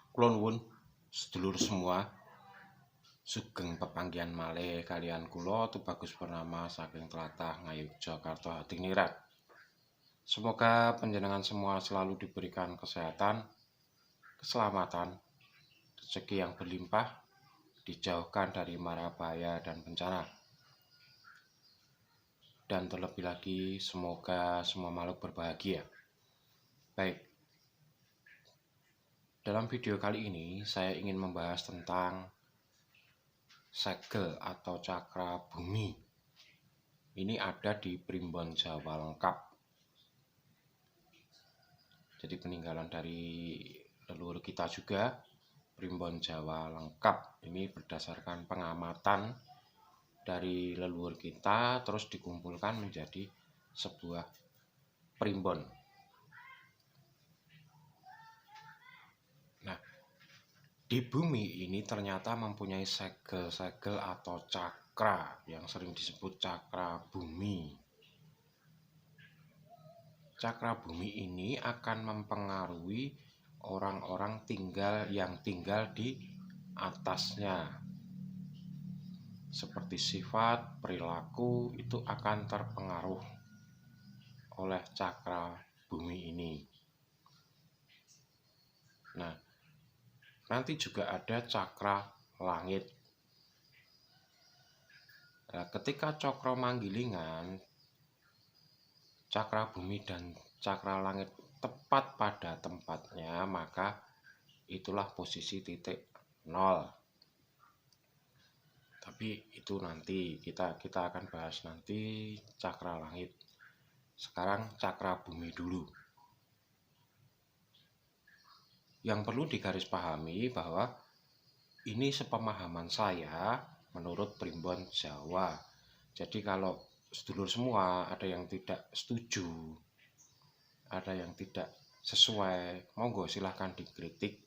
Kula nuwun sedulur semua, sugeng pepanggihan malih kaliyan kula Tubagus Purnama saking tlatah Ngayogyakarta Hadingnirat. Semoga panjenengan semua selalu diberikan kesehatan, keselamatan, rezeki yang berlimpah, dijauhkan dari mara bahaya dan bencana. Dan terlebih lagi semoga semua makhluk berbahagia. Baik, dalam video kali ini saya ingin membahas tentang segel atau cakra bumi. Ini ada di Primbon Jawa Lengkap. Jadi peninggalan dari leluhur kita juga, Primbon Jawa Lengkap. Ini berdasarkan pengamatan dari leluhur kita terus dikumpulkan menjadi sebuah primbon. Nah, di bumi ini ternyata mempunyai segel-segel atau cakra yang sering disebut cakra bumi. Cakra bumi ini akan mempengaruhi orang-orang yang tinggal di atasnya. Seperti sifat, perilaku itu akan terpengaruh oleh cakra bumi ini. Nah, nanti juga ada cakra langit. Nah, ketika cakra manggilingan, cakra bumi dan cakra langit tepat pada tempatnya, maka itulah posisi titik 0. Tapi itu nanti kita akan bahas nanti cakra langit. Sekarang cakra bumi dulu. Yang perlu digarispahami bahwa ini sepemahaman saya menurut Primbon Jawa. Jadi kalau sedulur semua ada yang tidak setuju, ada yang tidak sesuai, monggo silahkan dikritik,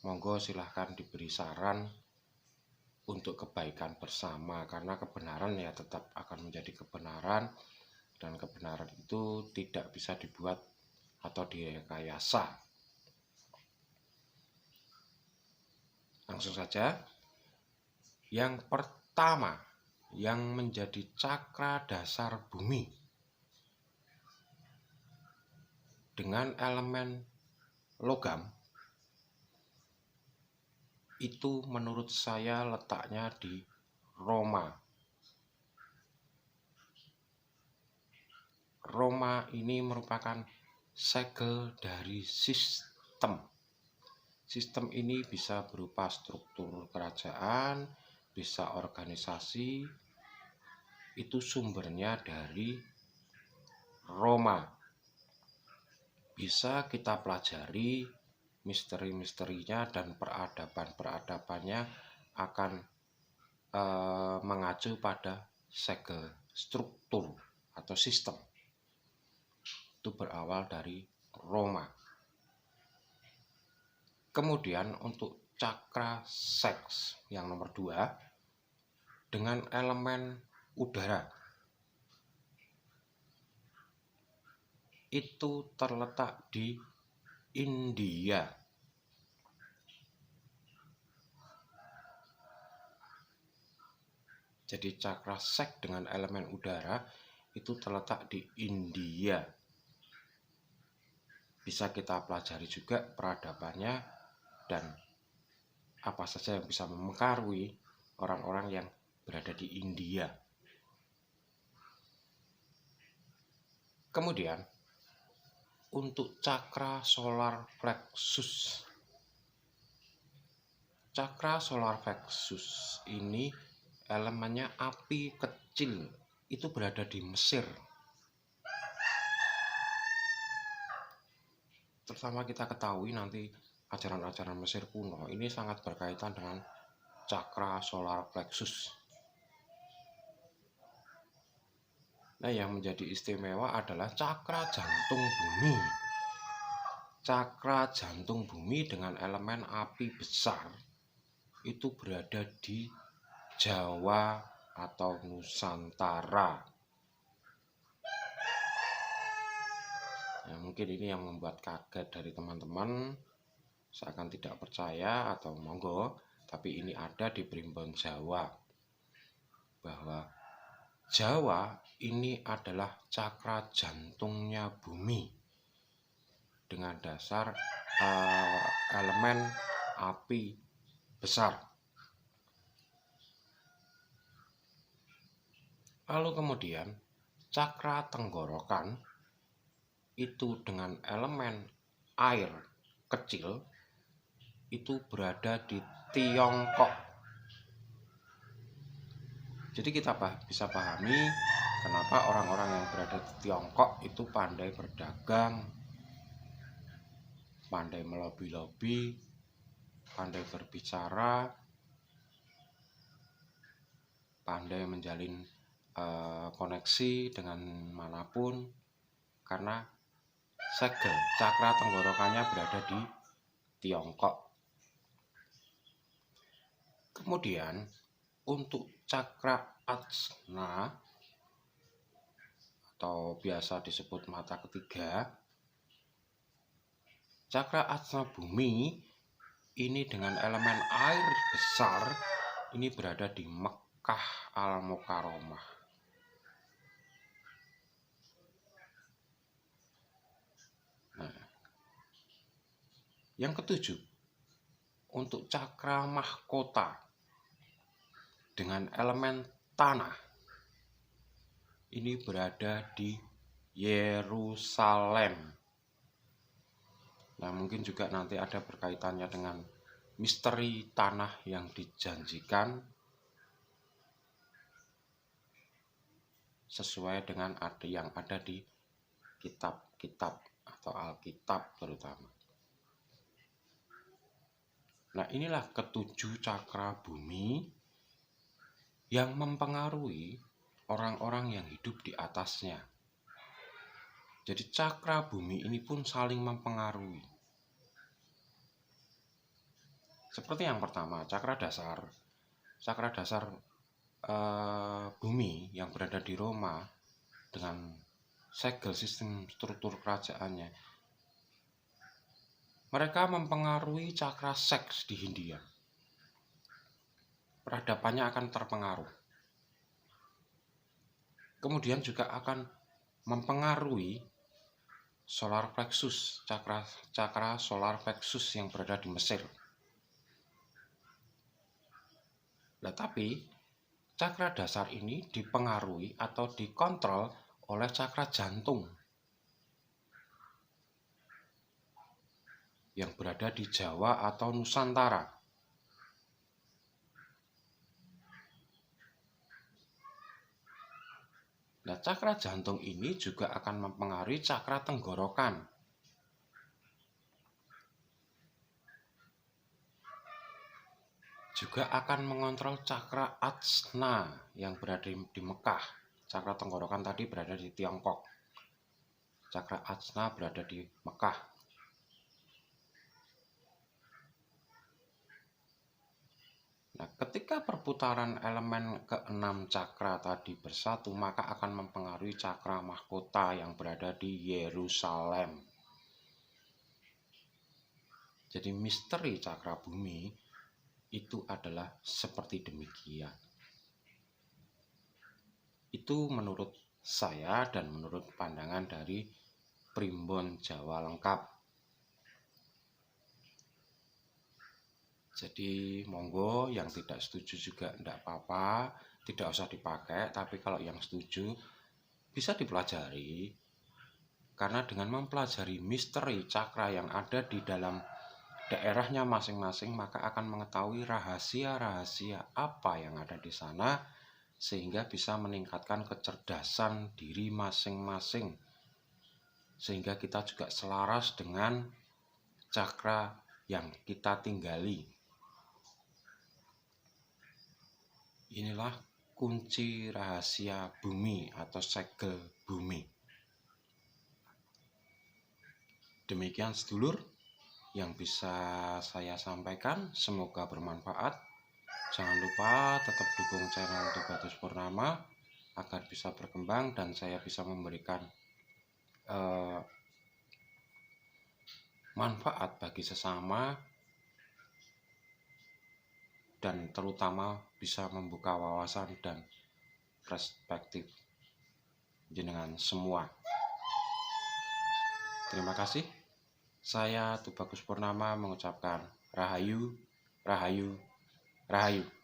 monggo silahkan diberi saran untuk kebaikan bersama, karena kebenaran ya tetap akan menjadi kebenaran, dan kebenaran itu tidak bisa dibuat atau direkayasa. Langsung saja, yang pertama yang menjadi cakra dasar bumi dengan elemen logam itu menurut saya letaknya di Roma. Roma ini merupakan segel dari sistem. Sistem ini bisa berupa struktur kerajaan, bisa organisasi, itu sumbernya dari Roma. Bisa kita pelajari misteri-misterinya dan peradaban-peradabannya akan mengacu pada segel struktur atau sistem. Itu berawal dari Roma. Kemudian untuk cakra seks yang nomor 2 dengan elemen udara itu terletak di India. Jadi cakra seks dengan elemen udara itu terletak di India. Bisa kita pelajari juga peradabannya dan apa saja yang bisa mempengaruhi orang-orang yang berada di India. Kemudian untuk cakra solar plexus. Cakra solar plexus ini elemennya api kecil, itu berada di Mesir. Terutama kita ketahui nanti ajaran-ajaran Mesir kuno ini sangat berkaitan dengan cakra solar plexus. Nah, yang menjadi istimewa adalah cakra jantung bumi. Cakra jantung bumi dengan elemen api besar itu berada di Jawa atau Nusantara. Ya, mungkin ini yang membuat kaget dari teman-teman. Seakan tidak percaya atau monggo, tapi ini ada di Primbon Jawa, bahwa Jawa ini adalah cakra jantungnya bumi dengan dasar elemen api besar. Lalu kemudian cakra tenggorokan itu dengan elemen air kecil itu berada di Tiongkok. Jadi kita bisa pahami kenapa orang-orang yang berada di Tiongkok itu pandai berdagang, pandai melobi-lobi, pandai berbicara, pandai menjalin koneksi dengan manapun, karena segel cakra tenggorokannya berada di Tiongkok. Kemudian untuk cakra ajna atau biasa disebut mata ketiga, cakra ajna bumi ini dengan elemen air besar ini berada di Mekkah Al-Mukarramah. Nah, yang ketujuh, untuk cakra mahkota dengan elemen tanah ini berada di Yerusalem. Nah, mungkin juga nanti ada berkaitannya dengan misteri tanah yang dijanjikan sesuai dengan yang ada di kitab-kitab atau Alkitab terutama. Nah, inilah ketujuh cakra bumi yang mempengaruhi orang-orang yang hidup di atasnya. Jadi cakra bumi ini pun saling mempengaruhi. Seperti yang pertama, cakra dasar. Cakra dasar bumi yang berada di Roma dengan segel sistem struktur kerajaannya, mereka mempengaruhi cakra seks di Hindia. Peradabannya akan terpengaruh. Kemudian juga akan mempengaruhi solar plexus, cakra solar plexus yang berada di Mesir. Nah, tapi cakra dasar ini dipengaruhi atau dikontrol oleh cakra jantung yang berada di Jawa atau Nusantara. Nah, cakra jantung ini juga akan mempengaruhi cakra tenggorokan. Juga akan mengontrol cakra ajna yang berada di Mekah. Cakra tenggorokan tadi berada di Tiongkok. Cakra ajna berada di Mekah. Nah, ketika perputaran elemen ke-6 cakra tadi bersatu, maka akan mempengaruhi cakra mahkota yang berada di Yerusalem. Jadi misteri cakra bumi itu adalah seperti demikian. Itu menurut saya dan menurut pandangan dari Primbon Jawa Lengkap. Jadi monggo yang tidak setuju juga tidak apa-apa, tidak usah dipakai, tapi kalau yang setuju bisa dipelajari. Karena dengan mempelajari misteri cakra yang ada di dalam daerahnya masing-masing, maka akan mengetahui rahasia-rahasia apa yang ada di sana, sehingga bisa meningkatkan kecerdasan diri masing-masing. Sehingga kita juga selaras dengan cakra yang kita tinggali. Inilah kunci rahasia bumi atau segel bumi. Demikian sedulur yang bisa saya sampaikan, semoga bermanfaat. Jangan lupa tetap dukung channel Tubatus Purnama agar bisa berkembang dan saya bisa memberikan manfaat bagi sesama, dan terutama bisa membuka wawasan dan perspektif jenengan semua. Terima kasih. Saya Tubagus Purnama mengucapkan Rahayu, Rahayu, Rahayu.